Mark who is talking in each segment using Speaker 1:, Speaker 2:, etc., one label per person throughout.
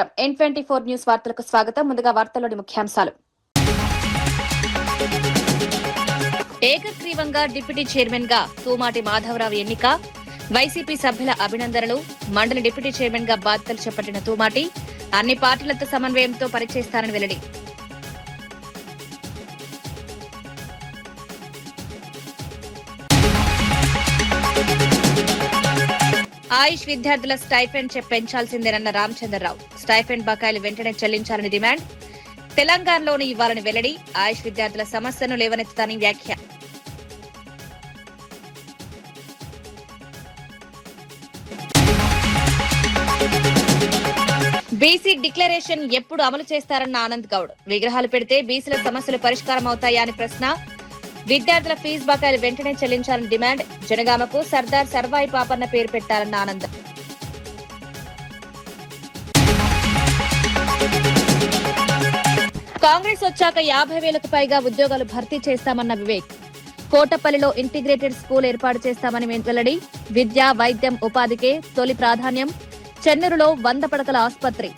Speaker 1: N24 news వార్తలకు స్వాగతం. ముందుగా వార్తల్లోని ముఖ్యాంశాలు. ఏకగ్రీవంగా డిప్యూటీ చైర్మన్ గా తూమాటి మాధవరావు ఎన్నిక, వైసీపీ సభ్యుల అభినందనలు. మండలి డిప్యూటీ చైర్మన్ గా బాధ్యతలు చేపట్టిన తూమాటి అన్ని పార్టీలతో సమన్వయంతో పనిచేస్తారని వెల్లడి. ఆయుష్ విద్యార్థుల స్టైఫెండ్ పెంచాల్సిందేనన్న రామచంద్రరావు. స్టైఫెండ్ బకాయిలు వెంటనే చెల్లించాలని డిమాండ్. తెలంగాణలోని ఇవ్వాలని వెల్లడి. ఆయుష్ విద్యార్థుల సమస్యను లేవనెత్తుతానని వ్యాఖ్య. బీసీ డిక్లరేషన్ ఎప్పుడు అమలు చేస్తారన్న ఆనంద్ గౌడ్. విగ్రహాలు పెడితే బీసీల సమస్యలు పరిష్కారం అవుతాయా అని ప్రశ్న. విద్యార్థుల ఫీజు బకాయిలు వెంటనే చెల్లించాలని డిమాండ్. జనగామకు సర్దార్ సర్వాయి పాపన్న పేరు పెట్టాలన్న ఆనంద్. కాంగ్రెస్ వచ్చాక 50,000కు పైగా ఉద్యోగాలు భర్తీ చేస్తామన్న వివేక్. కోటపల్లిలో ఇంటిగ్రేటెడ్ స్కూల్ ఏర్పాటు చేస్తామని వెల్లడి. విద్య, వైద్యం, ఉపాధికే తొలి ప్రాధాన్యం. చెన్నూరులో 100 పడకల ఆసుపత్రి.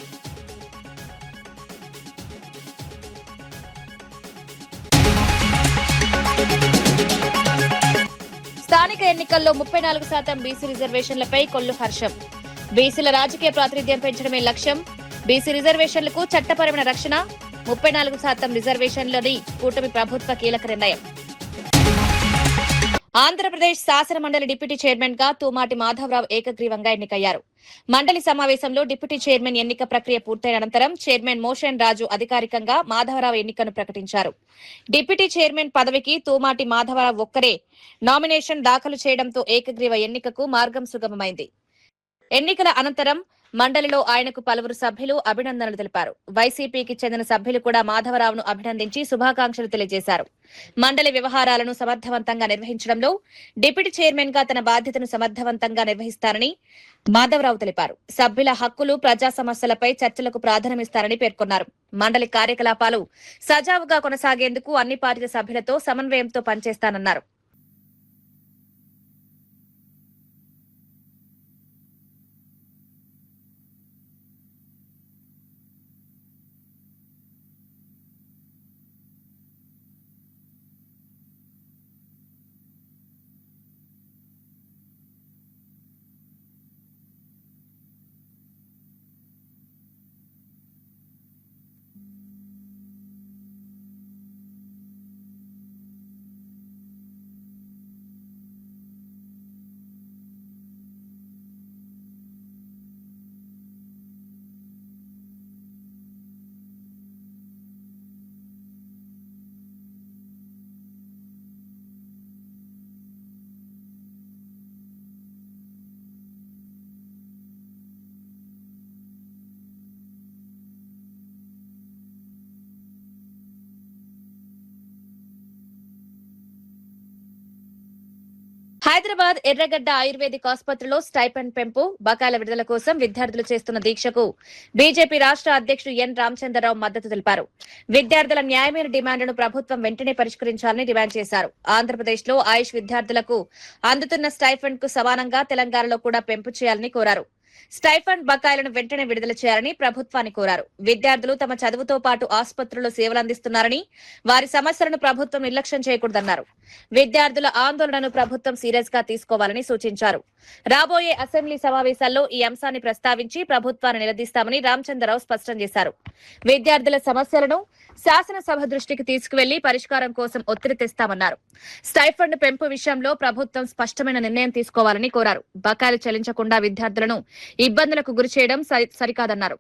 Speaker 1: స్థానిక ఎన్నికల్లో 34% బీసీ రిజర్వేషన్లపై కొల్లు హర్షం. బీసీల రాజకీయ ప్రాతినిధ్యం పెంచడమే లక్ష్యం. బీసీ రిజర్వేషన్లకు చట్టపరమైన రక్షణ. 34% రిజర్వేషన్లని కూటమి ప్రభుత్వ కీలక నిర్ణయం. ఆంధ్రప్రదేశ్ శాసన మండలి డిప్యూటీ చైర్మన్ గా తూమాటి మాధవరావు ఏకగ్రీవంగా ఎన్నికయ్యారు. మండలి సమావేశంలో డిప్యూటీ చైర్మన్ ఎన్నిక ప్రక్రియ పూర్తయిన అనంతరం చైర్మన్ మోషన్ రాజు అధికారికంగా మాధవరావు ఎన్నికను ప్రకటించారు. డిప్యూటీ చైర్మన్ పదవికి తూమాటి మాధవరావు ఒక్కరే నామినేషన్ దాఖలు చేయడంతో ఏకగ్రీవ ఎన్నికకు మార్గం సుగమమైంది. ఎన్నికల అనంతరం మండలిలో ఆయనకు పలువురు సభ్యులు అభినందనలు తెలిపారు. వైసీపీకి చెందిన సభ్యులు కూడా మాధవరావును అభినందించి శుభాకాంక్షలు తెలియజేశారు. మండలి వ్యవహారాలను సమర్థవంతంగా నిర్వహించడంలో డిప్యూటీ చైర్మన్ గా తన బాధ్యతను సమర్థవంతంగా నిర్వహిస్తారని మాధవరావు తెలిపారు. సభ్యుల హక్కులు, ప్రజా సమస్యలపై చర్చలకు ప్రాధాన్యమిస్తారని పేర్కొన్నారు. మండలి కార్యకలాపాలు సజావుగా కొనసాగేందుకు అన్ని పార్టీల సభ్యులతో సమన్వయంతో పనిచేస్తానన్నారు. హైదరాబాద్ ఎర్రగడ్డ ఆయుర్వేదిక్ ఆసుపత్రిలో స్టైపెండ్ పెంపు, బకాయిల విడుదల కోసం విద్యార్థులు చేస్తున్న దీక్షకు బీజేపీ రాష్ట్ర అధ్యక్షుడు ఎన్ రామచంద్రరావు మద్దతు తెలిపారు. విద్యార్థుల న్యాయమైన డిమాండ్లను ప్రభుత్వం వెంటనే పరిష్కరించాలని డిమాండ్ చేశారు. ఆంధ్రప్రదేశ్ లో ఆయుష్ విద్యార్థులకు అందుతున్న స్టైఫండ్ కు సమానంగా తెలంగాణలో కూడా పెంపు చేయాలని కోరారు. స్టైఫండ్ బకాయిలను వెంటనే విడుదల చేయాలని ప్రభుత్వాన్ని కోరారు. విద్యార్థులు తమ చదువుతో పాటు ఆసుపత్రుల్లో సేవలందిస్తున్నారని, వారి సమస్యలను ప్రభుత్వం నిర్లక్ష్యం చేయకూడదన్నారు. విద్యార్థుల ఆందోళనను ప్రభుత్వం సీరియస్ గా తీసుకోవాలని సూచించారు. రాబోయే అసెంబ్లీ సమావేశాల్లో ఈ అంశాన్ని ప్రస్తావించి ప్రభుత్వాన్ని నిలదీస్తామని రామచంద్రరావు స్పష్టం చేశారు. విద్యార్థుల సమస్యలను శాసనసభ దృష్టికి తీసుకువెళ్లి పరిష్కారం కోసం ఒత్తిడి తెస్తామన్నారు. స్టైఫండ్ పెంపు విషయంలో ప్రభుత్వం స్పష్టమైన నిర్ణయం తీసుకోవాలని కోరారు. బకాయిలు చెల్లించకుండా విద్యార్థులను ఇబ్బందులకు గురి చేయడం సరికాదన్నారు.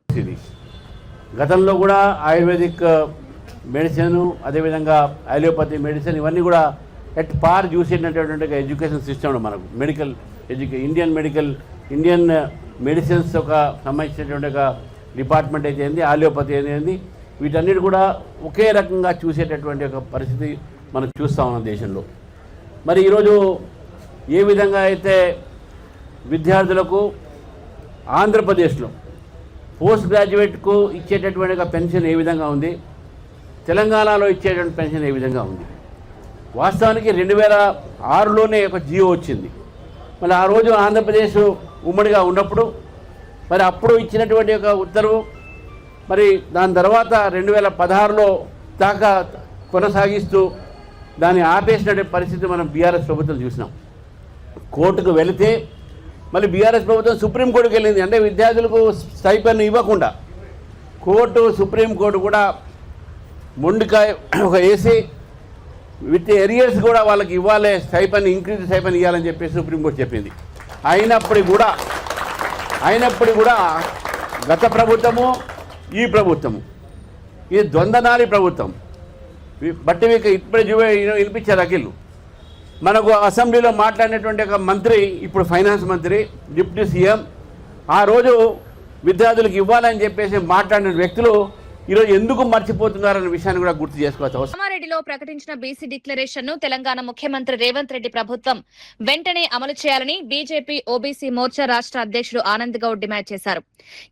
Speaker 2: గతంలో కూడా ఆయుర్వేదిక్ మెడిసిన్, అదేవిధంగా అలోపతి మెడిసిన్ ఇవన్నీ కూడా ఎట్ పార్ చూసేటటువంటి ఎడ్యుకేషన్ సిస్టమ్ మనకు మెడికల్ ఇండియన్ మెడిసిన్స్ ఒక సంబంధించినటువంటి ఒక డిపార్ట్మెంట్ అయితే ఏంది, అలోపతి అనేది వీటన్నిటి కూడా ఒకే రకంగా చూసేటటువంటి ఒక పరిస్థితి మనం చూస్తూ ఉన్నాం దేశంలో. మరి ఈరోజు ఏ విధంగా అయితే విద్యార్థులకు ఆంధ్రప్రదేశ్లో పోస్ట్ గ్రాడ్యుయేట్కు ఇచ్చేటటువంటి ఒక పెన్షన్ ఏ విధంగా ఉంది, తెలంగాణలో ఇచ్చేటువంటి పెన్షన్ ఏ విధంగా ఉంది. వాస్తవానికి 2006లోనే ఒక జియో వచ్చింది. మరి ఆ రోజు ఆంధ్రప్రదేశ్ ఉమ్మడిగా ఉన్నప్పుడు మరి అప్పుడు ఇచ్చినటువంటి ఒక ఉత్తర్వు మరి దాని తర్వాత 2016లో దాకా కొనసాగిస్తూ దాన్ని ఆపేసిన పరిస్థితి మనం బీఆర్ఎస్ ప్రభుత్వం చూసినాం. కోర్టుకు వెళితే మళ్ళీ బీఆర్ఎస్ ప్రభుత్వం సుప్రీంకోర్టుకు వెళ్ళింది. అంటే విద్యార్థులకు స్టైపెండ్ ఇవ్వకుండా సుప్రీంకోర్టు కూడా మొండికాయ ఒక వేసి విత్ ఎరియర్స్ కూడా వాళ్ళకి ఇవ్వాలి, స్టైపెండ్ ఇంక్రీజ్ స్టైపెండ్ ఇవ్వాలని చెప్పేసి సుప్రీంకోర్టు చెప్పింది. అయినప్పుడు కూడా గత ప్రభుత్వము ఈ ప్రభుత్వము ఇది ద్వంద్వనాలి ప్రభుత్వం. బట్టి మీకు ఇప్పుడే వినిపించారు అఖిల్. మనకు అసెంబ్లీలో మాట్లాడినటువంటి ఒక మంత్రి, ఇప్పుడు ఫైనాన్స్ మంత్రి, డిప్యూటీ సీఎం, ఆ రోజు విద్యార్థులకు ఇవ్వాలని చెప్పేసి మాట్లాడిన వ్యక్తులు ఈరోజు ఎందుకు మర్చిపోతున్నారనే విషయాన్ని కూడా గుర్తు చేసుకోవచ్చు.
Speaker 1: కామారెడ్డిలో ప్రకటించిన బీసీ డిక్లరేషన్ ను తెలంగాణ ముఖ్యమంత్రి రేవంత్ రెడ్డి ప్రభుత్వం వెంటనే అమలు చేయాలని బీజేపీ ఓబీసీ మోర్చా రాష్ట్ర అధ్యక్షుడు ఆనంద్ గౌడ్ డిమాండ్ చేశారు.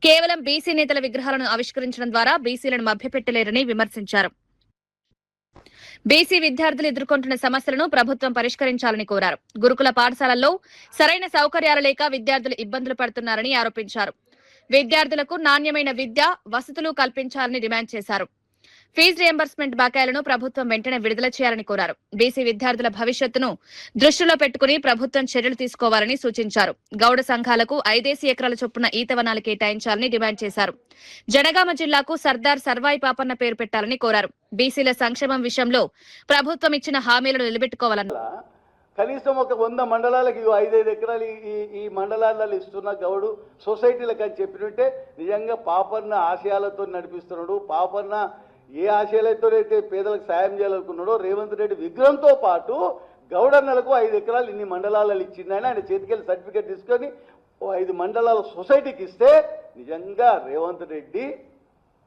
Speaker 1: కేవలం బీసీ నేతల విగ్రహాలను ఆవిష్కరించడం ద్వారా బీసీలను మభ్యపెట్టలేరని విమర్శించారు. బీసీ విద్యార్థులు ఎదుర్కొంటున్న సమస్యలను ప్రభుత్వం పరిష్కరించాలని కోరారు. గురుకుల పాఠశాలల్లో సరైన సౌకర్యాలు లేక విద్యార్థులు ఇబ్బందులు పడుతున్నారని ఆరోపించారు. విద్యార్థులకు నాణ్యమైన విద్య, వసతులు కల్పించాలని డిమాండ్ చేశారు. ఫీజు రియంబర్స్మెంట్ బకాయిలను ప్రభుత్వం వెంటనే విడుదల చేయాలని కోరారు. బీసీ విద్యార్థుల భవిష్యత్తును దృష్టిలో పెట్టుకుని ప్రభుత్వం చర్యలు తీసుకోవాలని సూచించారు. గౌడ సంఘాలకు 5 ఎకరాల చొప్పున ఈతవనాలు కేటాయించాలని డిమాండ్ చేశారు. జనగామ జిల్లాకు సర్దార్ సర్వాయి పాపన్న పేరు పెట్టాలని కోరారు. బీసీల సంక్షేమం విషయంలో ప్రభుత్వం ఇచ్చిన హామీలను నిలబెట్టుకోవాలన్నారు.
Speaker 3: కనీసం ఒక 100 మండలాలకు 5 ఎకరాలు ఈ మండలాలలో ఇస్తున్న గౌడు సొసైటీలకు అని చెప్పినట్టే నిజంగా పాపన్న ఆశయాలతో నడిపిస్తున్నాడు. పాపన్న ఏ ఆశయాలతోనైతే పేదలకు సాయం చేయాలనుకున్నాడో రేవంత్ రెడ్డి విగ్రహంతో పాటు గౌడన్నలకు 5 ఎకరాలు ఇన్ని మండలాలలో ఇచ్చిందని ఆయన చేతికెళ్ళి సర్టిఫికేట్ తీసుకొని 5 మండలాల సొసైటీకి ఇస్తే నిజంగా రేవంత్ రెడ్డి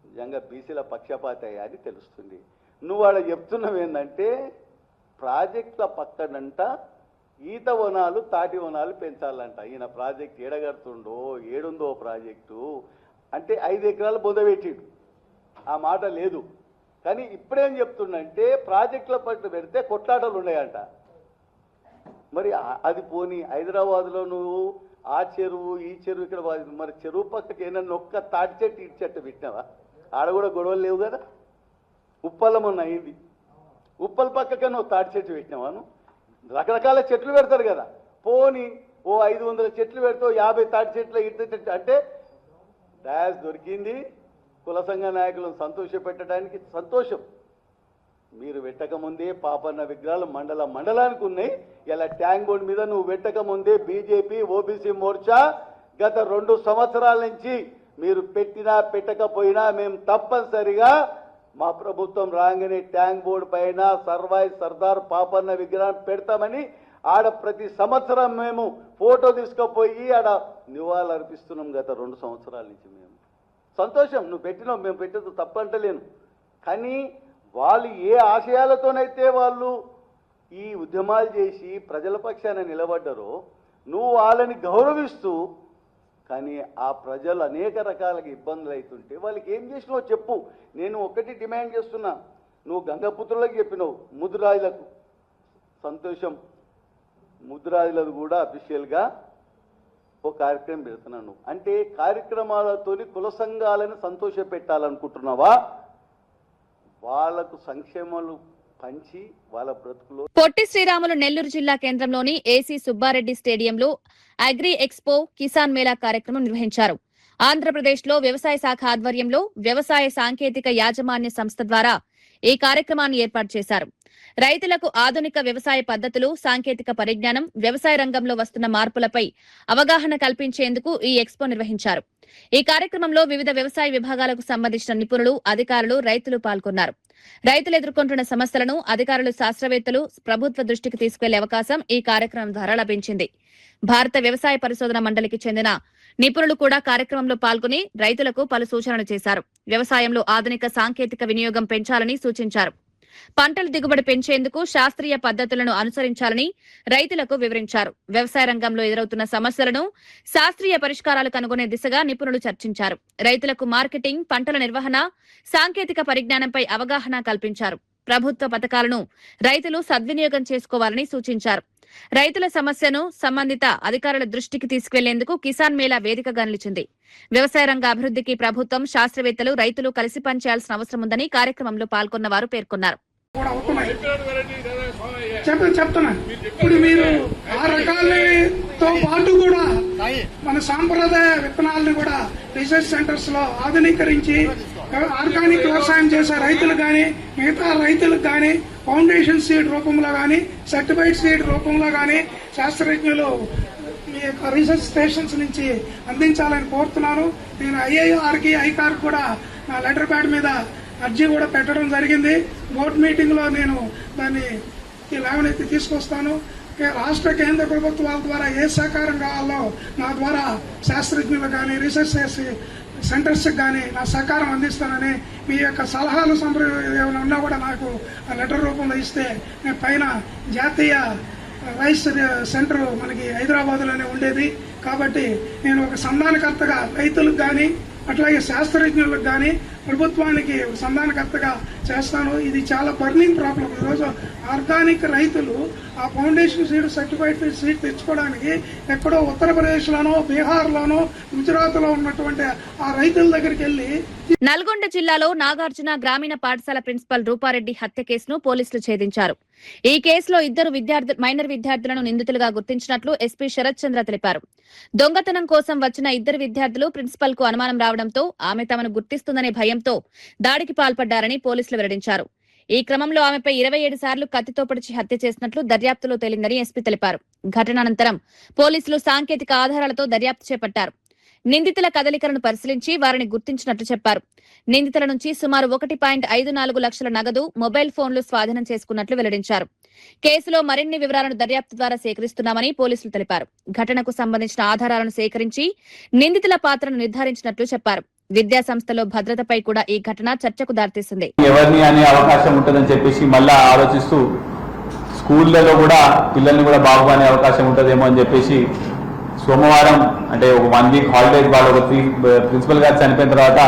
Speaker 3: నిజంగా బీసీల పక్షపాత అని తెలుస్తుంది. నువ్వు వాడు చెప్తున్నావు ఏంటంటే ప్రాజెక్టుల పక్కనంట ఈత వనాలు, తాటి వనాలు పెంచాలంట. ఈయన ప్రాజెక్ట్ ఏడగడుతుండో ఏడుందో ప్రాజెక్టు అంటే 5 ఎకరాలు బొదబెట్టిండు, ఆ మాట లేదు. కానీ ఇప్పుడేం చెప్తుండంటే ప్రాజెక్టుల పట్ల పెడితే కొట్లాటలు ఉన్నాయంట. మరి అది పోనీ హైదరాబాద్లో నువ్వు ఆ చెరువు ఈ చెరువు ఇక్కడ మరి చెరువు పక్కకి ఏమన్నా ఒక్క తాటి చెట్టు ఇటు చెట్టు పెట్టినావా? ఆడ కూడా గొడవలు లేవు కదా. ఉప్పలం ఉన్న అయింది, ఉప్పల పక్కకే నువ్వు తాటి చెట్టు పెట్టినావాను. రకరకాల చెట్లు పెడతారు కదా, పోని 500 చెట్లు పెడతావు, 50 తాటి చెట్లు ఇటు అంటే డాష్ దొరికింది. కుల సంఘ నాయకులను సంతోషపెట్టడానికి సంతోషం. మీరు పెట్టకముందే పాపన్న విగ్రహాలు మండలానికి ఉన్నాయి. ఇలా ట్యాంక్ బోర్డు మీద నువ్వు పెట్టకముందే బీజేపీ ఓబీసీ మోర్చా గత 2 సంవత్సరాల నుంచి మీరు పెట్టినా పెట్టకపోయినా మేము తప్పనిసరిగా మా ప్రభుత్వం రాగానే ట్యాంక్ బోర్డు పైన సర్దార్ పాపన్న విగ్రహం పెడతామని ఆడ ప్రతి సంవత్సరం మేము ఫోటో తీసుకుపోయి ఆడ నివాళులు అర్పిస్తున్నాం. గత 2 సంవత్సరాల నుంచి మేము సంతోషం. నువ్వు పెట్టినావు, మేము పెట్టదు తప్పంటలేను. కానీ వాళ్ళు ఏ ఆశయాలతోనైతే వాళ్ళు ఈ ఉద్యమాలు చేసి ప్రజల పక్షాన నిలబడ్డారో నువ్వు వాళ్ళని గౌరవిస్తూ, కానీ ఆ ప్రజలు అనేక రకాలుగా ఇబ్బందులు అవుతుంటే వాళ్ళకి ఏం చేసినావో చెప్పు. నేను ఒకటి డిమాండ్ చేస్తున్నా, నువ్వు గంగపుత్రులకు చెప్పినావు, ముద్దురాజులకు సంతోషం, ముద్దురాజులకు కూడా అఫీషియల్గా ఒక కార్యక్రమం పెడుతున్నాను. అంటే కార్యక్రమాలతో కుల సంఘాలను సంతోష పెట్టాలనుకుంటున్నావా? వాళ్ళకు సంక్షేమాలు పంచి వాళ్ళ బ్రతుకులో.
Speaker 1: పొట్టి శ్రీరాములు నెల్లూరు జిల్లా కేంద్రంలోని ఏసీ సుబ్బారెడ్డి స్టేడియంలో అగ్రి ఎక్స్పో కిసాన్ మేళా కార్యక్రమం నిర్వహించారు. ఆంధ్రప్రదేశ్ లో వ్యవసాయ శాఖ ఆధ్వర్యంలో వ్యవసాయ సాంకేతిక యాజమాన్య సంస్థ ద్వారా ఈ కార్యక్రమాన్ని ఏర్పాటు చేశారు. రైతులకు ఆధునిక వ్యవసాయ పద్ధతులు, సాంకేతిక పరిజ్ఞానం, వ్యవసాయ రంగంలో వస్తున్న మార్పులపై అవగాహన కల్పించేందుకు ఈ ఎక్స్పో నిర్వహించారు. ఈ కార్యక్రమంలో వివిధ వ్యవసాయ విభాగాలకు సంబంధించిన నిపుణులు, అధికారులు, రైతులు పాల్గొన్నారు. రైతులు ఎదుర్కొంటున్న సమస్యలను అధికారులు, శాస్త్రవేత్తలు ప్రభుత్వ దృష్టికి తీసుకెళ్లే అవకాశం ఈ కార్యక్రమం ద్వారా లభించింది. భారత వ్యవసాయ పరిశోధన మండలికి చెందిన నిపుణులు కూడా కార్యక్రమంలో పాల్గొని రైతులకు పలు సూచనలు చేశారు. వ్యవసాయంలో ఆధునిక సాంకేతిక వినియోగం పెంచాలని సూచించారు. పంటల దిగుబడి పెంచేందుకు శాస్త్రీయ పద్ధతులను అనుసరించాలని రైతులకు వివరించారు. వ్యవసాయ రంగంలో ఎదురవుతున్న సమస్యలను శాస్త్రీయ పరిష్కారాలు కనుగొనే దిశగా నిపుణులు చర్చించారు. రైతులకు మార్కెటింగ్, పంటల నిర్వహణ, సాంకేతిక పరిజ్ఞానంపై అవగాహన కల్పించారు. ప్రభుత్వ పథకాలను రైతులు సద్వినియోగం చేసుకోవాలని సూచించారు. రైతుల సమస్యను సంబంధిత అధికారుల దృష్టికి తీసుకెళ్లేందుకు కిసాన్ మేళా వేదికగా నిలిచింది. వ్యవసాయ రంగ అభివృద్ధికి ప్రభుత్వం, శాస్త్రవేత్తలు, రైతులు కలిసి పనిచేయాల్సిన అవసరం ఉందని కార్యక్రమంలో పాల్గొన్న వారు పేర్కొన్నారు.
Speaker 4: చెప్తున్నా ఇప్పుడు మీరు ఆ రకాలతో పాటు కూడా మన సాంప్రదాయ విత్తనాలను కూడా రీసెర్చ్ సెంటర్స్ లో ఆధునీకరించి ఆర్గానిక్ వ్యవసాయం చేసే రైతులు కానీ మిగతా రైతులకు కానీ ఫౌండేషన్ సీడ్ రూపంలో కానీ సర్టిఫైడ్ సీడ్ రూపంలో కానీ శాస్త్రజ్ఞులు మీ యొక్క రీసెర్చ్ స్టేషన్స్ నుంచి అందించాలని కోరుతున్నాను. నేను ఐఐఆర్కి ఐకార్ కూడా నా లెటర్ ప్యాడ్ మీద అర్జీ కూడా పెట్టడం జరిగింది. బోర్డు మీటింగ్ లో నేను దాన్ని లేవనెత్తి తీసుకొస్తాను. రాష్ట్ర కేంద్ర ప్రభుత్వాల ద్వారా ఏ సహకారం కావాలో నా ద్వారా శాస్త్రజ్ఞులకు కానీ రీసెర్చ్ సెంటర్స్ కానీ నా సహకారం అందిస్తానని, మీ యొక్క సలహాలు ఏమైనా ఉన్నా కూడా నాకు లెటర్ రూపంలో ఇస్తే నేను పైన జాతీయ రైస్ సెంటర్ మనకి హైదరాబాద్లోనే ఉండేది కాబట్టి నేను ఒక సంధానకర్తగా రైతులకు కానీ అట్లాగే శాస్త్రజ్ఞులకు కానీ ప్రభుత్వానికి సంధానకర్తగా చేస్తాను. ఇది చాలా బర్నింగ్ ప్రాబ్లం. ఈరోజు ఆర్గానిక్ రైతులు ఆ ఫౌండేషన్ సీడ్ సర్టిఫైడ్ సీడ్ తెచ్చుకోవడానికి ఎక్కడో ఉత్తరప్రదేశ్లోనో బీహార్లోనో గుజరాత్లో ఉన్నటువంటి ఆ రైతుల దగ్గరికి వెళ్లి.
Speaker 1: నల్గొండ జిల్లాలో నాగార్జున గ్రామీణ పాఠశాల ప్రిన్సిపల్ రూపారెడ్డి హత్య కేసును పోలీసులు ఛేదించారు. ఈ కేసులో ఇద్దరు మైనర్ విద్యార్థులను నిందితులుగా గుర్తించినట్లు ఎస్పీ శరత్ చంద్ర తెలిపారు. దొంగతనం కోసం వచ్చిన ఇద్దరు విద్యార్థులు ప్రిన్సిపల్ కు అనుమానం రావడంతో ఆమె తమను గుర్తిస్తుందనే భయంతో దాడికి పాల్పడ్డారని పోలీసులు వెల్లడించారు. ఈ క్రమంలో ఆమెపై 27 సార్లు కత్తితో పొడిచి హత్య చేసినట్లు దర్యాప్తులో తేలిందని ఎస్పీ తెలిపారు. ఘటనానంతరం పోలీసులు సాంకేతిక ఆధారాలతో దర్యాప్తు చేపట్టారు. నిందితుల కదలికలను పరిశీలించి వారిని గుర్తించినట్లు చెప్పారు. నిందితుల నుంచి సుమారు 1.54 లక్షల నగదు, మొబైల్ ఫోన్లు స్వాధీనం చేసుకున్నట్లు వెల్లడించారు. కేసులో మరిన్ని వివరాలను దర్యాప్తు ద్వారా సేకరిస్తున్నామని పోలీసులు తెలిపారు. ఘటనకు సంబంధించిన ఆధారాలను సేకరించి నిందితుల పాత్రను నిర్ధారించినట్లు చెప్పారు. విద్యా సంస్థలో భద్రతపై కూడా ఈ ఘటన చర్చకు దారితీసింది.
Speaker 5: ఎవరిని అనే అవకాశం ఉంటుందని చెప్పేసి మళ్ళా ఆలోచిస్తూ స్కూళ్లలో కూడా పిల్లల్ని కూడా బాగు అనే అవకాశం ఉంటుందేమో అని చెప్పేసి సోమవారం అంటే ఒక 1 వీక్ హాలిడేస్ వాళ్ళు ఒక ప్రిన్సిపల్ గారు చనిపోయిన తర్వాత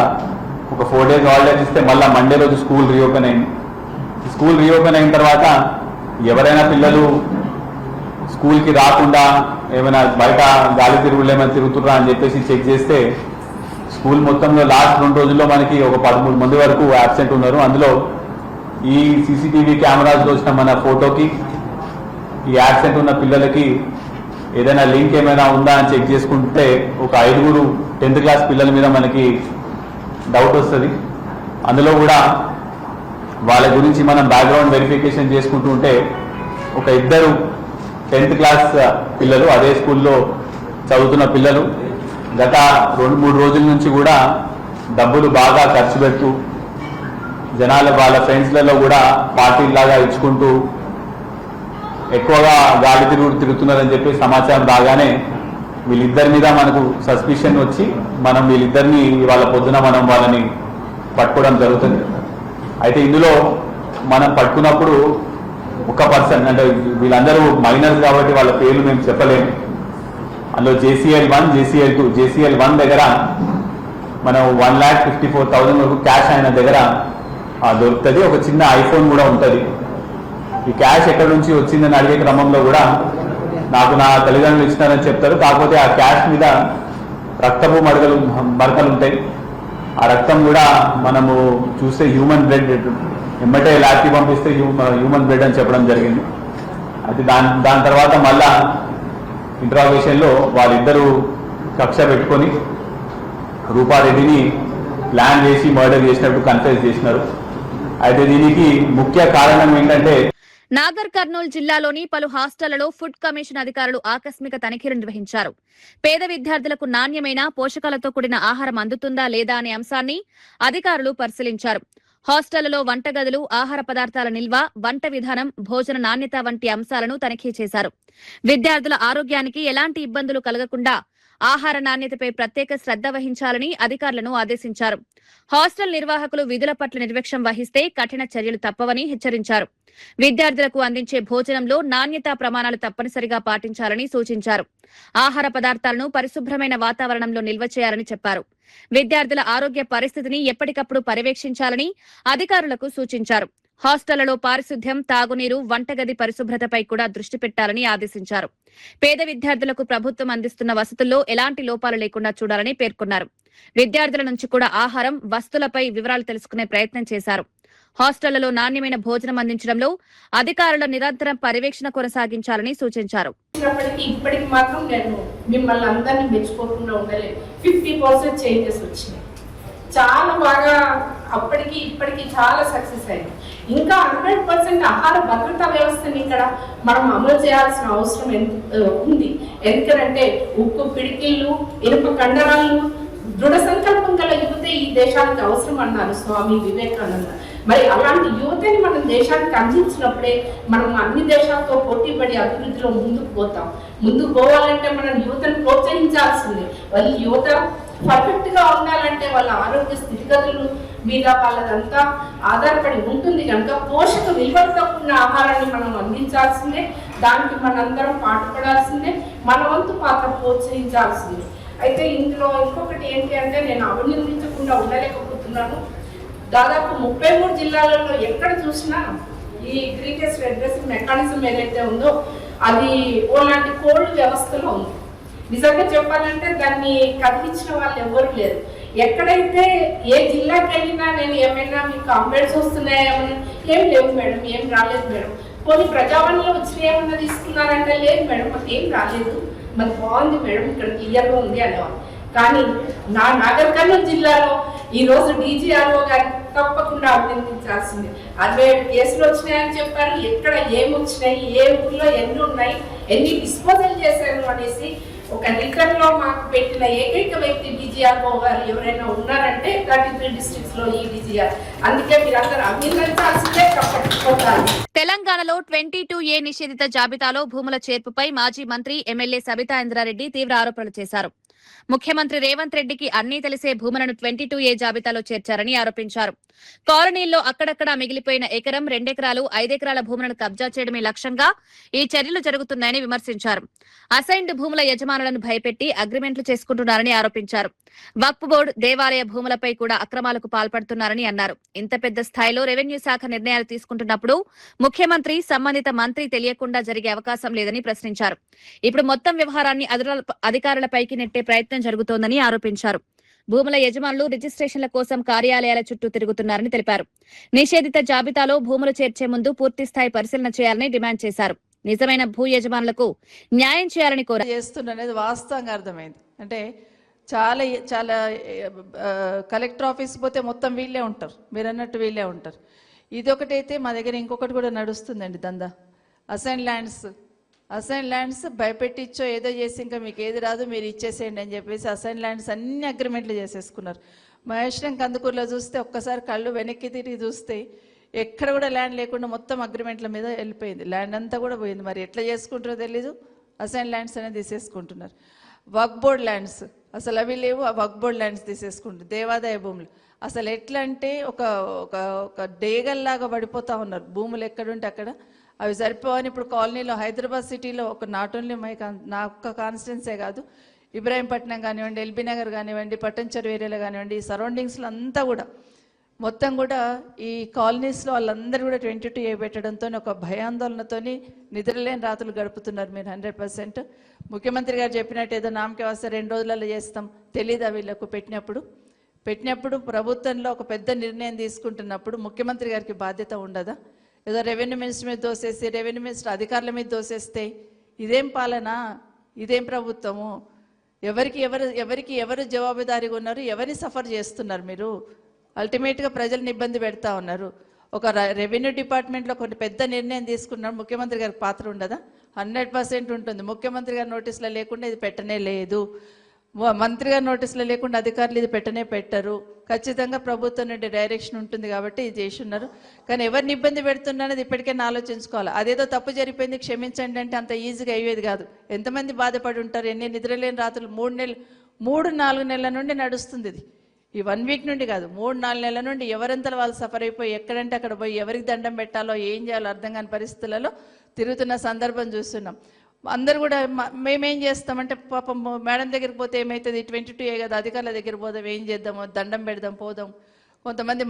Speaker 5: ఒక 4 డేస్ హాలిడేస్ ఇస్తే మళ్ళీ మండే రోజు స్కూల్ రీఓపెన్ అయింది. స్కూల్ రీఓపెన్ అయిన తర్వాత ఎవరైనా పిల్లలు స్కూల్కి రాకుండా ఏమైనా బయట గాలి తిరుగులు ఏమైనా తిరుగుతుర్రా అని చెప్పేసి చెక్ చేస్తే స్కూల్ మొత్తంలో లాస్ట్ 2 రోజుల్లో మనకి ఒక 13 మంది వరకు అబ్సెంట్ ఉన్నారు. అందులో ఈ సీసీటీవీ కెమెరాస్లో వచ్చిన మన ఫోటోకి ఈ అబ్సెంట్ ఉన్న పిల్లలకి ఏదైనా లింక్ ఏమైనా ఉందా అని చెక్ చేసుకుంటే ఒక 5 10th క్లాస్ పిల్లల మీద మనకి డౌట్ వస్తుంది. అందులో కూడా వాళ్ళ గురించి మనం బ్యాక్గ్రౌండ్ వెరిఫికేషన్ చేసుకుంటూ ఉంటే ఒక 2 10th క్లాస్ పిల్లలు అదే స్కూల్లో చదువుతున్న పిల్లలు గత 2-3 రోజుల నుంచి కూడా డబ్బులు బాగా ఖర్చు పెడుతూ జనాలు వాళ్ళ ఫ్రెండ్స్లలో కూడా పార్టీలాగా ఇచ్చుకుంటూ ఎక్కువగా గాలి తిరుగుతున్నారని చెప్పి సమాచారం రాగానే వీళ్ళిద్దరి మీద మనకు సస్పిషన్ వచ్చి మనం వీళ్ళిద్దరిని వాళ్ళ పొద్దున మనం వాళ్ళని పట్టుకోవడం జరుగుతుంది. అయితే ఇందులో మనం పట్టుకున్నప్పుడు ఒక పర్సన్ అంటే వీళ్ళందరూ మైనర్స్ కాబట్టి వాళ్ళ పేర్లు మేము చెప్పలేము. అందులో JCL1, JCL2. JCL1 దగ్గర మనం 1,54,000 వరకు క్యాష్ ఆయన దగ్గర దొరుకుతుంది. ఒక చిన్న ఐఫోన్ కూడా ఉంటుంది. ఈ క్యాష్ ఎక్కడి నుంచి వచ్చిందని అడిగే క్రమంలో కూడా నాకు నా తల్లిదండ్రులు ఇచ్చినారని చెప్తారు. కాకపోతే ఆ క్యాష్ మీద రక్తపు మరకలు ఉంటాయి. ఆ రక్తం కూడా మనము చూస్తే హ్యూమన్ బ్లడ్, ఎమ్మటే ల్యాబ్కి పంపిస్తే హ్యూమన్ బ్లడ్ అని చెప్పడం జరిగింది. అయితే దాని తర్వాత మళ్ళా ఇంట్రాగేషన్లో వాళ్ళిద్దరూ కక్ష పెట్టుకొని రూపారెడ్డిని ప్లాన్ చేసి మర్డర్ చేసినట్టు కన్ఫెస్ చేసినారు. అయితే దీనికి ముఖ్య కారణం ఏంటంటే
Speaker 1: నాగర్ కర్నూలు జిల్లాలోని పలు హాస్టళ్లలో ఫుడ్ కమిషన్ అధికారులు ఆకస్మిక తనిఖీలు నిర్వహించారు. పేద విద్యార్థులకు నాణ్యమైన పోషకాలతో కూడిన ఆహారం అందుతుందా లేదా అనే అంశాన్ని అధికారులు పరిశీలించారు. హాస్టళ్లలో వంటగదులు, ఆహార పదార్థాల నిల్వ, వంట విధానం, భోజన నాణ్యత వంటి అంశాలను తనిఖీ చేశారు. విద్యార్థుల ఆరోగ్యానికి ఎలాంటి ఇబ్బందులు కలగకుండా ఆహార నాణ్యతపై ప్రత్యేక శ్రద్ధ వహించాలని అధికారులను ఆదేశించారు. హాస్టల్ నిర్వాహకులు విధుల పట్ల నిర్లక్ష్యం వహిస్తే కఠిన చర్యలు తప్పవని హెచ్చరించారు. విద్యార్థులకు అందించే భోజనంలో నాణ్యతా ప్రమాణాలు తప్పనిసరిగా పాటించాలని సూచించారు. ఆహార పదార్థాలను పరిశుభ్రమైన వాతావరణంలో నిల్వ చేయాలని చెప్పారు. విద్యార్థుల ఆరోగ్య పరిస్థితిని ఎప్పటికప్పుడు పర్యవేక్షించాలని అధికారులకు సూచించారు. హాస్టళ్లలో పారిశుద్ధ్యం, తాగునీరు, వంటగది పరిశుభ్రతపై కూడా దృష్టి పెట్టాలని ఆదేశించారు. పేద విద్యార్థులకు ప్రభుత్వం అందిస్తున్న వసతుల్లో ఎలాంటి లోపాలు లేకుండా చూడాలని పేర్కొన్నారు. విద్యార్థుల నుంచి కూడా ఆహారం, వస్తువులపై వివరాలు తెలుసుకునే ప్రయత్నం చేశారు. హాస్టళ్లలో నాణ్యమైన భోజనం అందించడంలో అధికారుల నిరంతరం పర్యవేక్షణ కొనసాగించాలని సూచించారు.
Speaker 6: ఇప్పటికి మాత్రం నేను మిమ్మల్ని అందరినీ మెచ్చుకోకుండా ఉండలేదు. 50% చేంజెస్ వచ్చినాయి. చాలా బాగా అప్పటికి ఇప్పటికి చాలా సక్సెస్ అయింది. ఇంకా 100% ఆహార భద్రతా వ్యవస్థని ఇక్కడ మనం అమలు చేయాల్సిన అవసరం ఉంది. ఎందుకంటే ఉక్కు పిడికిళ్ళు, ఇనుప కండరాలు, దృఢ సంకల్పం గల యువత ఈ దేశానికి అవసరం అన్నారు స్వామి వివేకానంద. మరి అలాంటి యువతని మనం దేశానికి అందించినప్పుడే మనం అన్ని దేశాలతో పోటీపడి అభివృద్ధిలో ముందుకు పోతాం. ముందుకు పోవాలంటే మనం యువతను ప్రోత్సహించాల్సిందే. వాళ్ళ యువత పర్ఫెక్ట్ గా ఉండాలంటే వాళ్ళ ఆరోగ్య స్థితిగతులు మీద వాళ్ళదంతా ఆధారపడి ఉంటుంది కనుక పోషక విలువలతో కూడిన ఆహారాన్ని మనం అందించాల్సిందే. దానికి మనందరం పాటుపడాల్సిందే, మన వంతు పాత్ర ప్రోత్సహించాల్సిందే. అయితే ఇందులో ఇంకొకటి ఏంటి అంటే నేను అభినందించకుండా ఉండలేకపోతున్నాను. దాదాపు 33 జిల్లాలలో ఎక్కడ చూసినా ఈ గ్రీటెస్ట్ అడ్రసింగ్ మెకానిజం ఏదైతే ఉందో అది ఓలాంటి కోల్డ్ వ్యవస్థలో ఉంది. నిజంగా చెప్పాలంటే దాన్ని కదిలించిన వాళ్ళు ఎవరు లేరు. ఎక్కడైతే ఏ జిల్లాకి వెళ్ళినా నేను ఏమైనా మీకు కంప్లైంట్స్ వస్తున్నాయేమని, ఏం లేవు మేడం, ఏం రాలేదు మేడం. కొన్ని ప్రజావాణిలో వచ్చిన ఏమన్నా తీసుకున్నారంటే లేదు మేడం మాకు ఏం రాలేదు, మరి బాగుంది మేడం, ఇక్కడ క్లియర్గా ఉంది అనేవాళ్ళు. కానీ నా నాగర్ కర్నూలు జిల్లాలో ఈరోజు DGRO గారిని తప్పకుండా అభినందించాల్సింది. 67 కేసులు వచ్చినాయని చెప్పారు. ఎక్కడ ఏమొచ్చినాయి, ఏ ఊర్లో ఎన్ని ఉన్నాయి, ఎన్ని డిస్పోజల్ చేశారు అనేసి ఒక రిటర్న్ లో మాకు పెట్టిన ఏకైక వ్యక్తి DGRO గారు ఎవరైనా ఉన్నారంటే 33 డిస్ట్రిక్ట్స్ లో ఈ DGR. అందుకే మీరందరూ అభినందించాల్సిందే, తప్పట్టుకోవాలి.
Speaker 1: తెలంగాణలో 22A నిషేధిత జాబితాలో భూముల చేర్పుపై మాజీ మంత్రి ఎమ్మెల్యే సబితా ఇంద్రారెడ్డి తీవ్ర ఆరోపణలు చేశారు. ముఖ్యమంత్రి రేవంత్ రెడ్డికి అన్నీ తెలిసే భూములను 22A జాబితాలో చేర్చారని ఆరోపించారు. కాలనీల్లో అక్కడక్కడా మిగిలిపోయిన ఎకరం, 2 ఎకరాలు, 5 ఎకరాల భూములను కబ్జా చేయడమే లక్ష్యంగా ఈ చర్యలు జరుగుతున్నాయని విమర్శించారు. అసైన్డ్ భూముల యజమానులను భయపెట్టి అగ్రిమెంట్లు చేసుకుంటున్నారని ఆరోపించారు. వక్ఫ్ బోర్డు, దేవాలయ భూములపై కూడా అక్రమాలకు పాల్పడుతున్నారని అన్నారు. ఇంత పెద్ద స్థాయిలో రెవెన్యూ శాఖ నిర్ణయాలు తీసుకుంటున్నప్పుడు ముఖ్యమంత్రి, సంబంధిత మంత్రి తెలియకుండా జరిగే అవకాశం లేదని ప్రశ్నించారు. ఇప్పుడు మొత్తం వ్యవహారాన్ని అధికారులపైకి నెట్టే ప్రయత్నం జరుగుతోందని ఆరోపించారు. భూముల యజమానులు రిజిస్ట్రేషన్ల కోసం కార్యాలయాల చుట్టూ తిరుగుతున్నారని తెలిపారు. నిషేధిత జాబితాలో భూములు చేర్చే ముందు పూర్తిస్థాయి పరిశీలన చేయాలని డిమాండ్ చేశారు. నిజమైన భూ యజమానులకు న్యాయం చేయాలని కోరారు.
Speaker 7: చేస్తున్నది వాస్తవంగా అర్థమైంది. అంటే చాలా చాలా కలెక్టర్ ఆఫీస్ పోతే మొత్తం వీళ్ళే ఉంటారు, మీరు అన్నట్టు వీళ్ళే ఉంటారు. ఇదొకటైతే మా దగ్గర ఇంకొకటి కూడా నడుస్తుందండి దందా. అసైన్ ల్యాండ్స్ భయపెట్టిచ్చో ఏదో చేసి ఇంకా మీకు ఏది రాదు మీరు ఇచ్చేసేయండి అని చెప్పేసి అసైన్ ల్యాండ్స్ అన్ని అగ్రిమెంట్లు చేసేసుకున్నారు. మహేశ్వరం కందుకూరులో చూస్తే ఒక్కసారి కళ్ళు వెనక్కి తిరిగి చూస్తే ఎక్కడ కూడా ల్యాండ్ లేకుండా మొత్తం అగ్రిమెంట్ల మీద వెళ్ళిపోయింది. ల్యాండ్ అంతా కూడా పోయింది. మరి ఎట్లా చేసుకుంటారో తెలీదు. అసైన్ ల్యాండ్స్ అనేది తీసేసుకుంటున్నారు. వక్ఫ్ బోర్డ్ ల్యాండ్స్ అసలు అవి లేవు, ఆ వక్ఫ్ బోర్డ్ ల్యాండ్స్ తీసేసుకుంటారు. దేవాదాయ భూములు అసలు ఎట్లా అంటే ఒక డేగల్లాగా పడిపోతూ ఉన్నారు. భూములు ఎక్కడుంటే అక్కడ అవి సరిపోవని ఇప్పుడు కాలనీలో హైదరాబాద్ సిటీలో ఒక నాట్ ఓన్లీ నా ఒక్క కాన్స్టిట్యున్సే కాదు, ఇబ్రాహీంపట్నం కానివ్వండి, ఎల్బీ నగర్ కానివ్వండి, పట్టంచెరు ఏరియాలో కానివ్వండి, ఈ సరౌండింగ్స్లో అంతా కూడా మొత్తం కూడా ఈ కాలనీస్లో వాళ్ళందరూ కూడా 22A పెట్టడంతో ఒక భయాందోళనతో నిద్రలేని రాత్రులు గడుపుతున్నారు మీరు 100%. ముఖ్యమంత్రి గారు చెప్పినట్టు ఏదో నామకే వస్తే 2 రోజులలో చేస్తాం తెలీదా వీళ్ళకు? పెట్టినప్పుడు ప్రభుత్వంలో ఒక పెద్ద నిర్ణయం తీసుకుంటున్నప్పుడు ముఖ్యమంత్రి గారికి బాధ్యత ఉండదా? ఏదో రెవెన్యూ మినిస్టర్ మీద దోసేసి, రెవెన్యూ మినిస్టర్ అధికారుల మీద దోసేస్తే ఇదేం పాలన, ఇదేం ప్రభుత్వము? ఎవరికి ఎవరు జవాబుదారీగా ఉన్నారు? ఎవరిని సఫర్ చేస్తున్నారు మీరు? అల్టిమేట్గా ప్రజల్ని ఇబ్బంది పెడతా ఉన్నారు. ఒక రెవెన్యూ డిపార్ట్మెంట్లో కొన్ని పెద్ద నిర్ణయం తీసుకున్నారు, ముఖ్యమంత్రి గారికి పాత్ర ఉండదా? 100% ఉంటుంది. ముఖ్యమంత్రి గారి నోటీసులో లేకుండా ఇది పెట్టనే లేదు, మంత్రి గారి నోటీసులో లేకుండా అధికారులు ఇది పెట్టరు. ఖచ్చితంగా ప్రభుత్వం నుండి డైరెక్షన్ ఉంటుంది కాబట్టి ఇది చేసి ఉన్నారు. కానీ ఎవరిని ఇబ్బంది పెడుతున్నారనేది ఇప్పటికైనా ఆలోచించుకోవాలి. అదేదో తప్పు జరిగిపోయింది క్షమించండి అంటే అంత ఈజీగా అయ్యేది కాదు. ఎంతమంది బాధపడి ఉంటారు? ఎన్ని నిద్రలేని రాత్రులు 3-4 నెలల నుండి నడుస్తుంది ఇది. ఈ 1 వీక్ నుండి కాదు, 3-4 నెలల నుండి ఎవరంతలో వాళ్ళు సఫర్ అయిపోయి ఎక్కడంటే అక్కడ పోయి ఎవరికి దండం పెట్టాలో ఏం చేయాలో అర్థం కాని పరిస్థితులలో తిరుగుతున్న సందర్భం చూస్తున్నాం. అందరు కూడా మేమేం చేస్తామంటే పాపం మేడం దగ్గరికి పోతే ఏమవుతుంది, 22A కదా, అధికారుల దగ్గర పోదాం, ఏం చేద్దామో, దండం పెడదాం, పోదాం. కొంతమంది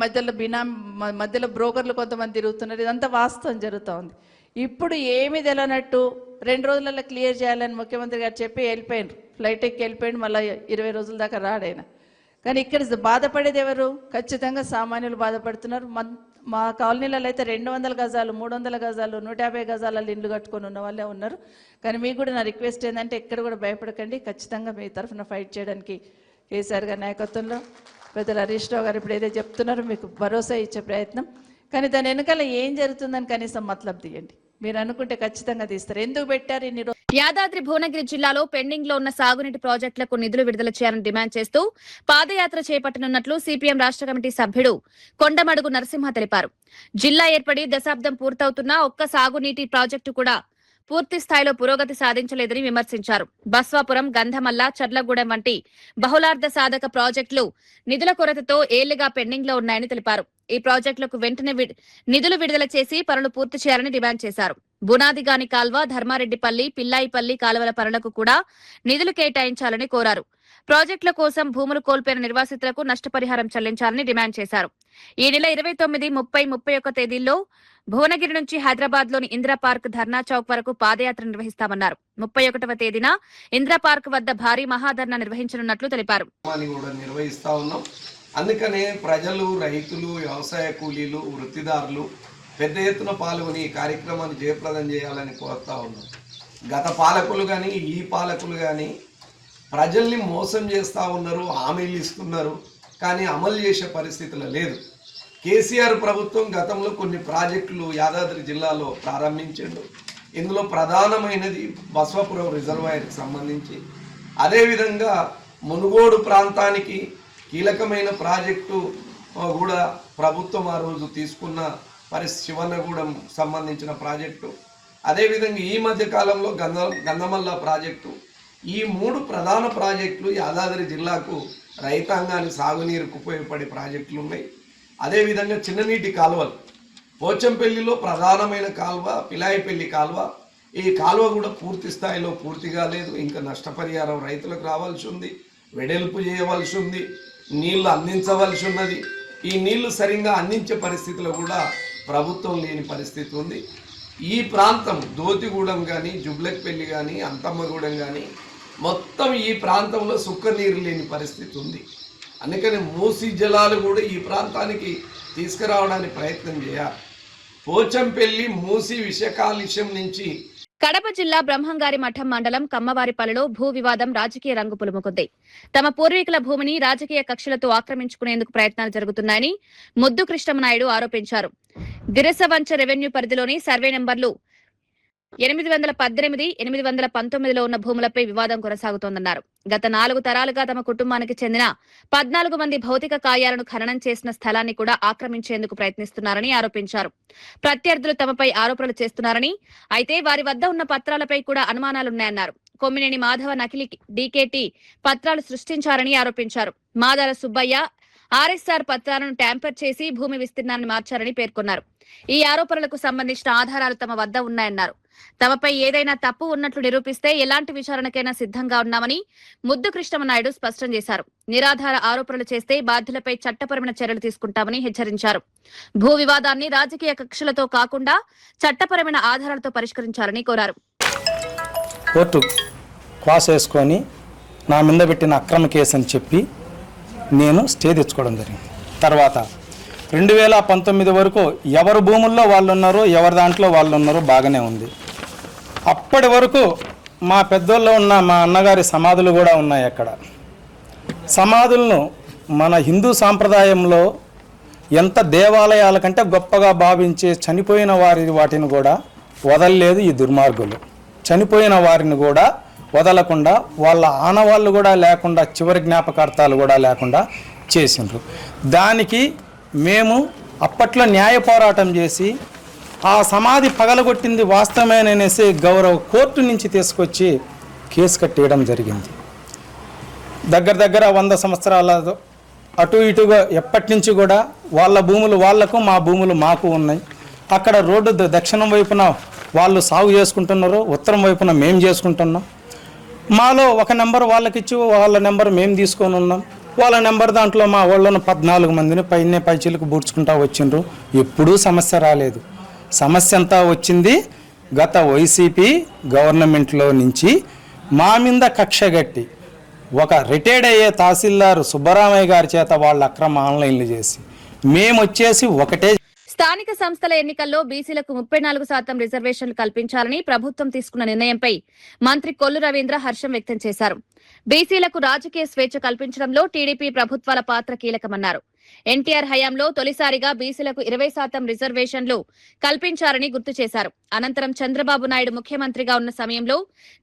Speaker 7: మధ్యలో బ్రోకర్లు కొంతమంది తిరుగుతున్నారు. ఇదంతా వాస్తవం జరుగుతూ ఉంది. ఇప్పుడు ఏమి తెలియనట్టు 2 రోజులలో క్లియర్ చేయాలని ముఖ్యమంత్రి గారు చెప్పి వెళ్ళిపోయినారు. ఫ్లైట్ ఎక్కి వెళ్ళిపోయింది. మళ్ళీ 20 రోజుల దాకా రాడైనా. కానీ ఇక్కడ బాధపడేది ఎవరు? ఖచ్చితంగా సామాన్యులు బాధపడుతున్నారు. మా కాలనీలలో అయితే 200 గజాలు, 300 గజాలు, 150 గజాలలో ఇండ్లు కట్టుకొని ఉన్న వాళ్ళే ఉన్నారు. కానీ మీకు కూడా నా రిక్వెస్ట్ ఏంటంటే ఎక్కడ కూడా భయపడకండి. ఖచ్చితంగా మీ తరఫున ఫైట్ చేయడానికి కేసీఆర్ గారి నాయకత్వంలో పెద్దలు హరీష్ రావు గారు ఇప్పుడు ఏదైతే చెప్తున్నారో మీకు భరోసా ఇచ్చే ప్రయత్నం. కానీ దాని వెనకాల ఏం జరుగుతుందని కనీసం మతలబ్ తీయండి. మీరు అనుకుంటే ఖచ్చితంగా తీస్తారు. ఎందుకు పెట్టారు ఇన్ని రోజులు?
Speaker 1: యాదాద్రి భువనగిరి జిల్లాలో పెండింగ్ లో ఉన్న సాగునీటి ప్రాజెక్టులకు నిధులు విడుదల చేయాలని డిమాండ్ చేస్తూ పాదయాత్ర చేపట్టనున్నట్లు సిపిఎం రాష్ట్ర కమిటీ సభ్యుడు కొండమడుగు నరసింహ తెలిపారు. జిల్లా ఏర్పడి దశాబ్దం పూర్తవుతున్నా ఒక్క సాగునీటి ప్రాజెక్టు కూడా పూర్తి స్థాయిలో పురోగతి సాధించలేదని విమర్శించారు. బస్వాపురం, గంధమల్ల, చర్లగూడెం వంటి బహుళార్థ సాధక ప్రాజెక్టులు నిధుల కొరతతో ఏళ్లుగా పెండింగ్ లో ఉన్నాయని తెలిపారు. ఈ ప్రాజెక్టులకు వెంటనే నిధులు విడుదల చేసి పనులు పూర్తి చేయాలని డిమాండ్ చేశారు. బునాదిగాని కాల్వ, ధర్మారెడ్డిపల్లి, పిల్లాయిపల్లి కాలువల పనులకు కూడా నిధులు కేటాయించాలని కోరారు. ప్రాజెక్టుల కోసం భూములు కోల్పోయిన నిర్వాసితులకు నష్టపరిహారం చెల్లించాలని డిమాండ్ చేశారు. ఈ నెల 29, 30, 31 తేదీల్లో భువనగిరి నుంచి హైదరాబాద్ లోని ఇందిరా పార్క్, ధర్నా చౌక్ వరకు పాదయాత్ర నిర్వహిస్తామన్నారు. 31వ తేదీన ఇందిరా పార్క్ వద్ద భారీ మహాధర్నా నిర్వహించనున్నట్లు తెలిపారు.
Speaker 8: అందుకనే ప్రజలు, రైతులు, వ్యవసాయ కూలీలు, వృత్తిదారులు పెద్ద ఎత్తున పాల్గొని ఈ కార్యక్రమాన్ని జయప్రదం చేయాలని కోరుతా ఉన్నాం. గత పాలకులు కానీ ఈ పాలకులు కానీ ప్రజల్ని మోసం చేస్తూ ఉన్నారు, హామీలు ఇస్తున్నారు, కానీ అమలు చేసే పరిస్థితులు లేదు. కేసీఆర్ ప్రభుత్వం గతంలో కొన్ని ప్రాజెక్టులు యాదాద్రి జిల్లాలో ప్రారంభించిండు. ఇందులో ప్రధానమైనది బస్వాపురం రిజర్వాయర్కి సంబంధించి, అదేవిధంగా మునుగోడు ప్రాంతానికి కీలకమైన ప్రాజెక్టు కూడా ప్రభుత్వం ఆ రోజు తీసుకున్న శివన్నగూడెం సంబంధించిన ప్రాజెక్టు, అదేవిధంగా ఈ మధ్య కాలంలో గంధమల్ల ప్రాజెక్టు, ఈ 3 ప్రధాన ప్రాజెక్టులు యాదాద్రి జిల్లాకు రైతాంగానికి సాగునీరుకు ఉపయోగపడే ప్రాజెక్టులు ఉన్నాయి. అదేవిధంగా చిన్ననీటి కాలువలు, పోచంపల్లిలో ప్రధానమైన కాలువ పిలాయిపల్లి కాలువ, ఈ కాలువ కూడా పూర్తి స్థాయిలో పూర్తి కాలేదు. ఇంకా నష్టపరిహారం రైతులకు రావాల్సి ఉంది, వెడల్పు చేయవలసి ఉంది, నీళ్లు అందించవలసి ఉన్నది. ఈ నీళ్లు సరిగ్గా అందించే పరిస్థితిలో కూడా ప్రభుత్వం లేని పరిస్థితి ఉంది. ఈ ప్రాంతం దోతిగూడెం కానీ, జుబ్లక్పల్లి కానీ, అంతమ్మగూడెం కానీ మొత్తం ఈ ప్రాంతంలో సుక్క నీరు లేని పరిస్థితి ఉంది. అందుకని మూసీ జలాలు కూడా ఈ ప్రాంతానికి తీసుకురావడానికి ప్రయత్నం చేయాలి. పోచంపల్లి, మూసీ విష కాలుష్యం నుంచి
Speaker 1: కడప జిల్లా బ్రహ్మంగారి మఠం మండలం కమ్మవారిపల్లిలో భూ వివాదం రాజకీయ రంగు పులుముకుంది. తమ పూర్వీకుల భూమిని రాజకీయ కక్షలతో ఆక్రమించుకునేందుకు ప్రయత్నాలు జరుగుతున్నాయని ముద్దు కృష్ణమనాయుడు ఆరోపించారు. దిరసవంచ రెవెన్యూ పరిధిలోని సర్వే నెంబర్లు 818, 819లో ఉన్న భూములపై వివాదం కొనసాగుతోందన్నారు. గత 4 తరాలుగా తమ కుటుంబానికి చెందిన 14 మంది భౌతిక కాయాలను ఖననం చేసిన స్థలాన్ని కూడా ఆక్రమించేందుకు ప్రయత్నిస్తున్నారని ఆరోపించారు. ప్రత్యర్థులు తమపై ఆరోపణలు చేస్తున్నారని, అయితే వారి వద్ద ఉన్న పత్రాలపై కూడా అనుమానాలున్నాయన్నారు. కొమ్మినేని మాధవ నకిలీ డీకేటీ పత్రాలు సృష్టించారని ఆరోపించారు. మాదాల సుబ్బయ్య ఆర్ఎస్ఆర్ పత్రాలను ట్యాంపర్ చేసి భూమి విస్తీర్ణాన్ని మార్చారని పేర్కొన్నారు. ఈ ఆరోపణలకు సంబంధించిన ఆధారాలు తమ వద్ద ఉన్నాయన్నారు. తమపై ఏదైనా తప్పు ఉన్నట్లు నిరూపిస్తే ఎలాంటి విచారణకైనా సిద్ధంగా ఉన్నామని ముద్దు కృష్ణమనాయుడు స్పష్టం చేశారు. నిరాధార ఆరోపణలు చేస్తే బాధ్యులపై చట్టపరమైన చర్యలు తీసుకుంటామని హెచ్చరించారు. భూ వివాదాన్ని రాజకీయ కక్షలతో కాకుండా చట్టపరమైన ఆధారాలతో పరిష్కరించాలని కోరారు.
Speaker 9: కోర్టు క్వాస్ వేసుకొని నా మీద పెట్టిన అక్రమ కేసు అని చెప్పి నేను స్టే తెచ్చుకోవడం జరిగింది. తర్వాత 2019 వరకు ఎవరి భూముల్లో వాళ్ళు ఉన్నారో, ఎవరి దాంట్లో వాళ్ళు ఉన్నారో బాగానే ఉంది. అప్పటి వరకు మా పెద్దోళ్ళు ఉన్న మా అన్నగారి సమాధులు కూడా ఉన్నాయి. అక్కడ సమాధులను మన హిందూ సాంప్రదాయంలో ఎంత దేవాలయాల కంటే గొప్పగా భావించే చనిపోయిన వాటిని కూడా వదలలేదు ఈ దుర్మార్గులు. చనిపోయిన వారిని కూడా వదలకుండా, వాళ్ళ ఆనవాళ్ళు కూడా లేకుండా, చివరి జ్ఞాపకార్థాలు కూడా లేకుండా చేసిండ్రు. దానికి మేము అప్పట్లో న్యాయ పోరాటం చేసి ఆ సమాధి పగలగొట్టింది వాస్తవమేననేసి గౌరవ కోర్టు నుంచి తీసుకొచ్చి కేసు కట్టేయడం జరిగింది. దగ్గర 100 సంవత్సరాల అటు ఇటుగా ఎప్పటి నుంచి కూడా వాళ్ళ భూములు వాళ్లకు, మా భూములు మాకు ఉన్నాయి. అక్కడ రోడ్డు దక్షిణం వైపున వాళ్ళు సాగు చేసుకుంటున్నారు, ఉత్తరం వైపున మేము చేసుకుంటున్నాం. మాలో ఒక నెంబర్ వాళ్ళకిచ్చి వాళ్ళ నెంబర్ మేము తీసుకొని ఉన్నాం. వాళ్ళ నెంబర్ దాంట్లో మా వాళ్ళను 14 మందిని పైచీలకు బూడ్చుకుంటా వచ్చిండ్రు. ఎప్పుడూ సమస్య రాలేదు. సమస్య అంతా వచ్చింది గత వైసీపీ గవర్నమెంట్లో నుంచి. మా మీద కక్షగట్టి ఒక రిటైర్డ్ అయ్యే తహసీల్దార్ సుబ్బరామయ్య గారి చేత వాళ్ళ అక్రమ ఆన్లైన్లు చేసి మేము వచ్చేసి ఒకటే.
Speaker 1: స్థానిక సంస్థల ఎన్నికల్లో బీసీలకు 34% రిజర్వేషన్లు కల్పించాలని ప్రభుత్వం తీసుకున్న నిర్ణయంపై మంత్రి కొల్లు రవీంద్ర హర్షం వ్యక్తం చేశారు. బీసీలకు రాజకీయ స్వేచ్ఛ కల్పించడంలో టీడీపీ ప్రభుత్వాల పాత్ర కీలకమన్నారు. ఎన్టీఆర్ హయాంలో తొలిసారిగా బీసీలకు 20% రిజర్వేషన్లు కల్పించారని గుర్తు చేశారు. అనంతరం చంద్రబాబు నాయుడు ముఖ్యమంత్రిగా ఉన్న సమయంలో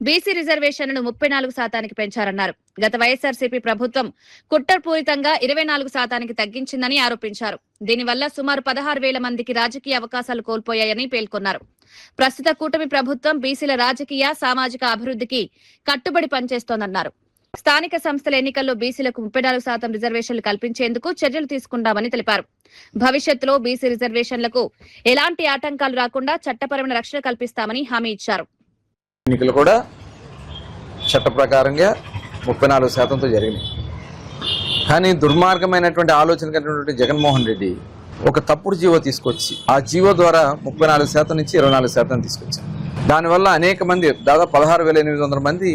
Speaker 1: బీసీ రిజర్వేషన్లను 34% పెంచారన్నారు. గత వైఎస్ఆర్సీపీ ప్రభుత్వం కుట్రపూరితంగా 24% తగ్గించిందని ఆరోపించారు. దీనివల్ల సుమారు 16,000 మందికి రాజకీయ అవకాశాలు కోల్పోయాయని పేర్కొన్నారు. ప్రస్తుత కూటమి ప్రభుత్వం బీసీల రాజకీయ సామాజిక అభివృద్ధికి కట్టుబడి పనిచేస్తోందన్నారు. స్థానిక సంస్థల ఎన్నికల్లో బీసీలకు 34% రిజర్వేషన్లు కల్పించేందుకు చర్యలు తీసుకుంటామని తెలిపారు. భవిష్యత్తులో బీసీ రిజర్వేషన్లకు ఎలాంటి ఆటంకాలు రాకుండా చట్టపరమైన రక్షణ కల్పిస్తామని హామీ ఇచ్చారు.
Speaker 10: ఎన్నికలు కూడా చట్ట ప్రకారంగా 34%తో జరిగినాయి. కానీ దుర్మార్గమైనటువంటి ఆలోచన కలిగినటువంటి జగన్మోహన్ రెడ్డి ఒక తప్పుడు జీవో తీసుకొచ్చి ఆ జీవో ద్వారా 34% నుంచి 24% తీసుకొచ్చారు. దానివల్ల అనేక మంది దాదాపు 16,800 మంది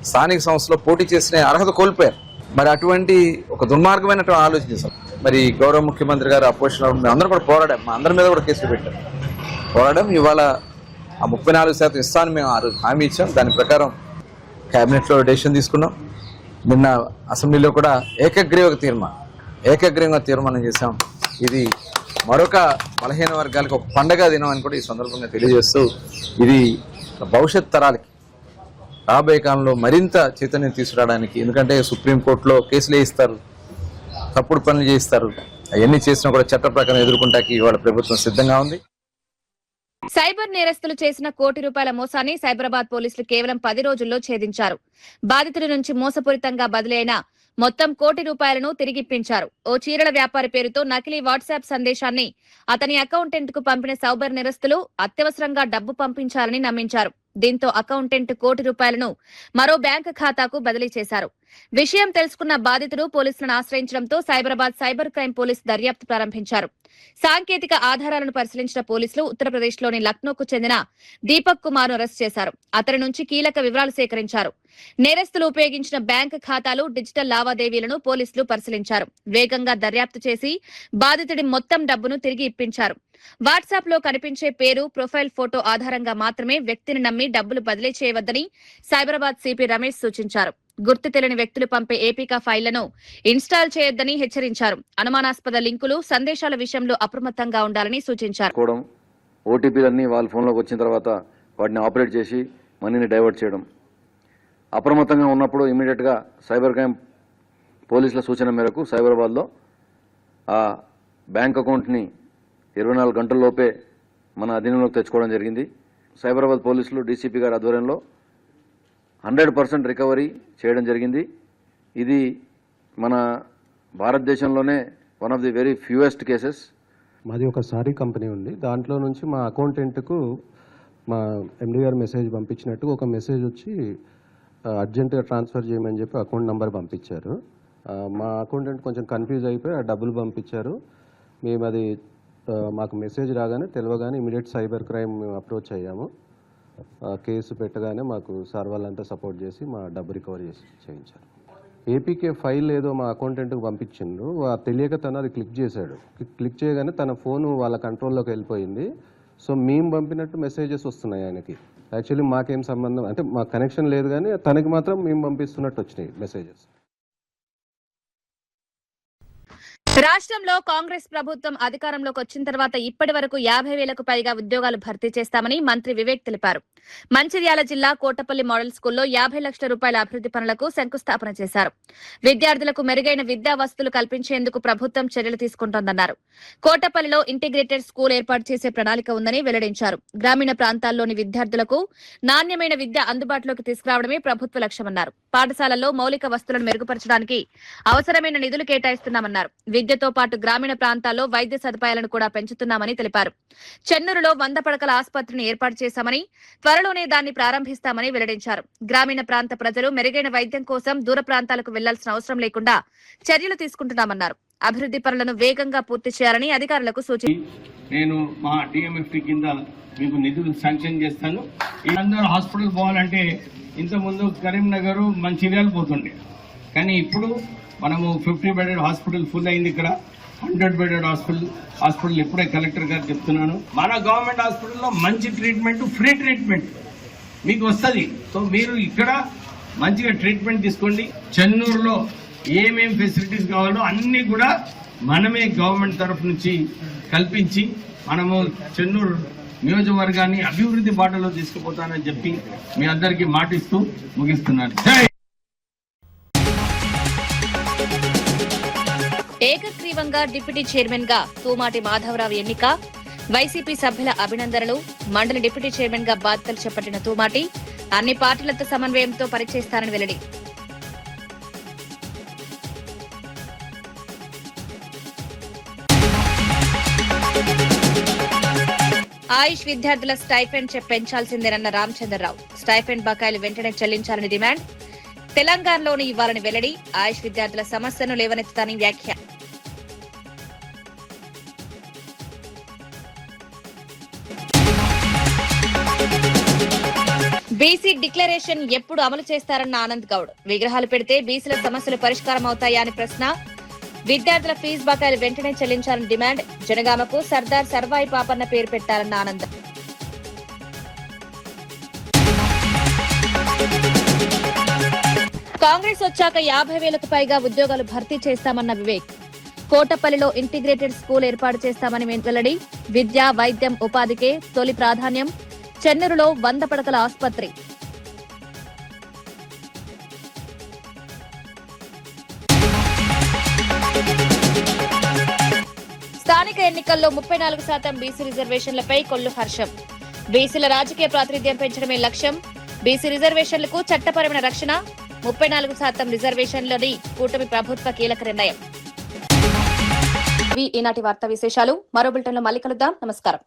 Speaker 10: స్థానిక సంస్థలో పోటీ చేసిన అర్హత కోల్పోయారు. మరి అటువంటి ఒక దుర్మార్గమైనటువంటి ఆలోచన చేశాం. మరి గౌరవ ముఖ్యమంత్రి గారు అపోజిషన్ మేము అందరూ కూడా పోరాడాం, మా అందరి మీద కూడా కేసులు పెట్టాం. పోరాడాం. ఇవాళ ఆ 34% ఇస్తాను మేము ఆ రోజు హామీ ఇచ్చాం. దాని ప్రకారం క్యాబినెట్లో డెసిషన్ తీసుకున్నాం. నిన్న అసెంబ్లీలో కూడా ఏకగ్రీవంగా తీర్మానం చేశాం. ఇది మరొక బలహీన వర్గాలకు ఒక పండగ దినం అని కూడా ఈ సందర్భంగా తెలియజేస్తూ, ఇది భవిష్యత్ తరాలకి రాబోయే కాలంలో మరింత చైతన్యం తీసుకురావడానికి, ఎందుకంటే సుప్రీంకోర్టులో కేసులు వేయిస్తారు, తప్పుడు పనులు చేయిస్తారు, అవన్నీ చేసినా కూడా చట్ట ప్రకారం ఎదుర్కొంటానికి ఇవాళ ప్రభుత్వం సిద్ధంగా ఉంది.
Speaker 1: సైబర్ నేరస్తులు చేసిన ₹1 కోటి మోసాన్ని సైబరాబాద్ పోలీసులు కేవలం 10 రోజుల్లో ఛేదించారు. బాధితుడి నుంచి మోసపూరితంగా బదిలీ అయిన మొత్తం ₹1 కోటి తిరిగిప్పించారు. ఓ చీరల వ్యాపారి పేరుతో నకిలీ వాట్సాప్ సందేశాన్ని అతని అకౌంటెంట్ కు పంపిన సైబర్ నేరస్తులు అత్యవసరంగా డబ్బు పంపించాలని నమ్మించారు. దీంతో అకౌంటెంట్ ₹1 కోటి మరో బ్యాంకు ఖాతాకు బదిలీ చేశారు. విషయం తెలుసుకున్న బాధితుడు పోలీసులను ఆశ్రయించడంతో సైబరాబాద్ సైబర్ క్రైమ్ పోలీసు దర్యాప్తు ప్రారంభించారు. సాంకేతిక ఆధారాలను పరిశీలించిన పోలీసులు ఉత్తరప్రదేశ్లోని లక్నోకు చెందిన దీపక్ కుమార్ ను అరెస్ట్ చేశారు. అతని నుంచి కీలక వివరాలు సేకరించారు. నేరస్తులు ఉపయోగించిన బ్యాంకు ఖాతాలు, డిజిటల్ లావాదేవీలను పోలీసులు పరిశీలించారు. వేగంగా దర్యాప్తు చేసి బాధితుడి మొత్తం డబ్బును తిరిగి ఇప్పించారు. వాట్సాప్ లో కనిపించే పేరు, ప్రొఫైల్ ఫోటో ఆధారంగా మాత్రమే వ్యక్తిని నమ్మి డబ్బులు బదిలీ చేయవద్దని సైబరాబాద్ సిపి రమేష్ సూచించారు. గుర్తు తెలియని వ్యక్తులు పంపే ఏపీకా ఫైళ్లను ఇన్స్టాల్ చేయొద్దని హెచ్చరించారు. అనుమానాస్పద లింకులు, సందేశాల విషయంలో అప్రమత్తంగా ఉండాలని సూచించారు.
Speaker 11: ఓటీపీలన్నీ వాళ్ళ ఫోన్లోకి వచ్చిన తర్వాత వాటిని ఆపరేట్ చేసి మనీని డైవర్ట్ చేయడం, అప్రమత్తంగా ఉన్నప్పుడు ఇమీడియట్గా సైబర్ క్రైమ్ పోలీసుల సూచన మేరకు సైబరాబాద్లో ఆ బ్యాంక్ అకౌంట్ని 24 గంటల్లోపే మన అధీనంలోకి తెచ్చుకోవడం జరిగింది. సైబరాబాద్ పోలీసులు డీసీపీ గారి ఆధ్వర్యంలో 100% రికవరీ చేయడం జరిగింది. ఇది మన భారతదేశంలోనే one of the very fewest cases.
Speaker 12: మాది ఒక సారీ కంపెనీ ఉంది. దాంట్లో నుంచి మా అకౌంటెంట్కు మా ఎండి గారు మెసేజ్ పంపించినట్టు ఒక మెసేజ్ వచ్చి అర్జెంటుగా ట్రాన్స్ఫర్ చేయమని చెప్పి అకౌంట్ నెంబర్ పంపించారు. మా అకౌంటెంట్ కొంచెం కన్ఫ్యూజ్ అయిపోయి ఆ డబ్బులు పంపించారు. మేము అది మాకు మెసేజ్ రాగానే తెలియగానే ఇమీడియట్ సైబర్ క్రైమ్ అప్రోచ్ అయ్యాము. కేసు పెట్టగానే మాకు సార్ వాళ్ళంతా సపోర్ట్ చేసి మా డబ్బు రికవరీ చేయించారు. ఏపీకే ఫైల్ ఏదో మా అకౌంటెంట్కి పంపించిండ్రు. తెలియక తను అది క్లిక్ చేశాడు. క్లిక్ చేయగానే తన ఫోను వాళ్ళ కంట్రోల్లోకి వెళ్ళిపోయింది. సో మేము పంపినట్టు మెసేజెస్ వస్తున్నాయి ఆయనకి. యాక్చువల్లీ మాకేం సంబంధం, అంటే మా కనెక్షన్ లేదు, కానీ తనకి మాత్రం మేము పంపిస్తున్నట్టు వచ్చినాయి మెసేజెస్.
Speaker 1: రాష్ట్రంలో కాంగ్రెస్ ప్రభుత్వం అధికారంలోకి వచ్చిన తర్వాత ఇప్పటి వరకు 50,000కు పైగా ఉద్యోగాలు భర్తీ చేస్తామని మంత్రి వివేక్ తెలిపారు. మంచిర్యాల జిల్లా కోటపల్లి మోడల్ స్కూల్లో 50 లక్షల రూపాయల అభివృద్ధి పనులకు శంకుస్థాపన చేశారు. విద్యార్థులకు మెరుగైన విద్యా వసతులు కల్పించేందుకు ప్రభుత్వం చర్యలు తీసుకుంటోందన్నారు. కోటపల్లిలో ఇంటిగ్రేటెడ్ స్కూల్ ఏర్పాటు చేసే ప్రణాళిక ఉందని వెల్లడించారు. గ్రామీణ ప్రాంతాల్లోని విద్యార్థులకు నాణ్యమైన విద్య అందుబాటులోకి తీసుకురావడమే ప్రభుత్వ లక్ష్యమన్నారు. పాఠశాలల్లో మౌలిక వసతులను మెరుగుపరచడానికి అవసరమైన నిధులు కేటాయిస్తున్నామన్నారు. విద్యతో పాటు గ్రామీణ ప్రాంతాల్లో వైద్య సదుపాయాలను కూడా పెంచుతున్నామని తెలిపారు. చెన్నూరులో 100 పడకల ఆసుపత్రిని ఏర్పాటు చేశామని, త్వరలోనే దాన్ని ప్రారంభిస్తామని వెల్లడించారు. గ్రామీణ ప్రాంత ప్రజలు మెరుగైన వైద్యం కోసం దూర ప్రాంతాలకు వెళ్లాల్సిన అవసరం లేకుండా చర్యలు తీసుకుంటున్నామన్నారు. అభివృద్ధి పనులను వేగంగా పూర్తి చేయాలని అధికారులకు సూచించారు.
Speaker 13: నేను మా డిఎంఎఫ్టి కింద మీకు నిధులు శాంక్షన్ చేస్తాను. అందరూ హాస్పిటల్ పోవాలంటే ఇంతకుముందు కరీంనగర్ మంచిర్యాల పోతుండే, కానీ ఇప్పుడు మనము 50 బెడెడ్ హాస్పిటల్ ఫుల్ అయింది. ఇక్కడ 100 బెడెడ్ హాస్పిటల్ ఇప్పుడే కలెక్టర్ గారు చెప్తున్నాను. మన గవర్నమెంట్ హాస్పిటల్లో మంచి ట్రీట్మెంట్, ఫ్రీ ట్రీట్మెంట్ మీకు వస్తుంది. సో మీరు ఇక్కడ మంచిగా ట్రీట్మెంట్ తీసుకోండి. చెన్నూరులో ఏమేం ఫెసిలిటీస్ కావాలో అన్ని కూడా మనమే గవర్నమెంట్ తరఫు నుంచి కల్పించి మనము చెన్నూరు నియోజకవర్గాన్ని అభివృద్ధి బాటలో తీసుకుపోతానని చెప్పి మీ అందరికీ మాటిస్తూ ముగిస్తున్నాను.
Speaker 1: ఏకగ్రీవంగా డిప్యూటీ చైర్మన్ గా తూమాటి మాధవరావు ఎన్నిక, వైసీపీ సభ్యుల అభినందనలు. మండలి డిప్యూటీ చైర్మన్ గా బాధ్యతలు చేపట్టిన తూమాటి అన్ని పార్టీలతో సమన్వయంతో పనిచేస్తారని వెల్లడి. ఆయుష్ విద్యార్థుల స్టైఫెండ్ పెంచాల్సిందేనన్న రామచంద్రరావు. స్టైఫెండ్ బకాయిలు వెంటనే చెల్లించాలని డిమాండ్. తెలంగాణలోని ఇవ్వాలని వెల్లడి. ఆయుష్ విద్యార్థుల సమస్యను లేవనెత్తుతానని వ్యాఖ్య. బీసీ డిక్లరేషన్ ఎప్పుడు అమలు చేస్తారన్న ఆనంద్ గౌడ్. విగ్రహాలు పెడితే బీసీల సమస్యలు పరిష్కారం అవుతాయా అని ప్రశ్న. విద్యార్థుల ఫీజు బకాయిలు వెంటనే చెల్లించాలని డిమాండ్. జనగామకు సర్దార్ సర్వాయి పాపన్న పేరు పెట్టారన్న ఆనంద్. కాంగ్రెస్ వచ్చాక 50,000కు పైగా ఉద్యోగాలు భర్తీ చేస్తామన్న వివేక్. కోటపల్లిలో ఇంటిగ్రేటెడ్ స్కూల్ ఏర్పాటు చేస్తామని వెల్లడి. విద్య, వైద్యం, ఉపాధికే తొలి ప్రాధాన్యం. చెన్నూరులో 100 పడకల ఆసుపత్రి. స్థానిక ఎన్నికల్లో 34% బీసీ రిజర్వేషన్లపై కొల్లు హర్షం. బీసీల రాజకీయ ప్రాతినిధ్యం పెంచడమే లక్ష్యం. బీసీ రిజర్వేషన్లకు చట్టపరమైన రక్షణ. 34% రిజర్వేషన్లని కూటమి ప్రభుత్వ కీలక నిర్ణయం. ఈనాటి వార్తా విశేషాలు. మరో బులెటిన్లో మళ్ళీ కలుద్దాం. నమస్కారం.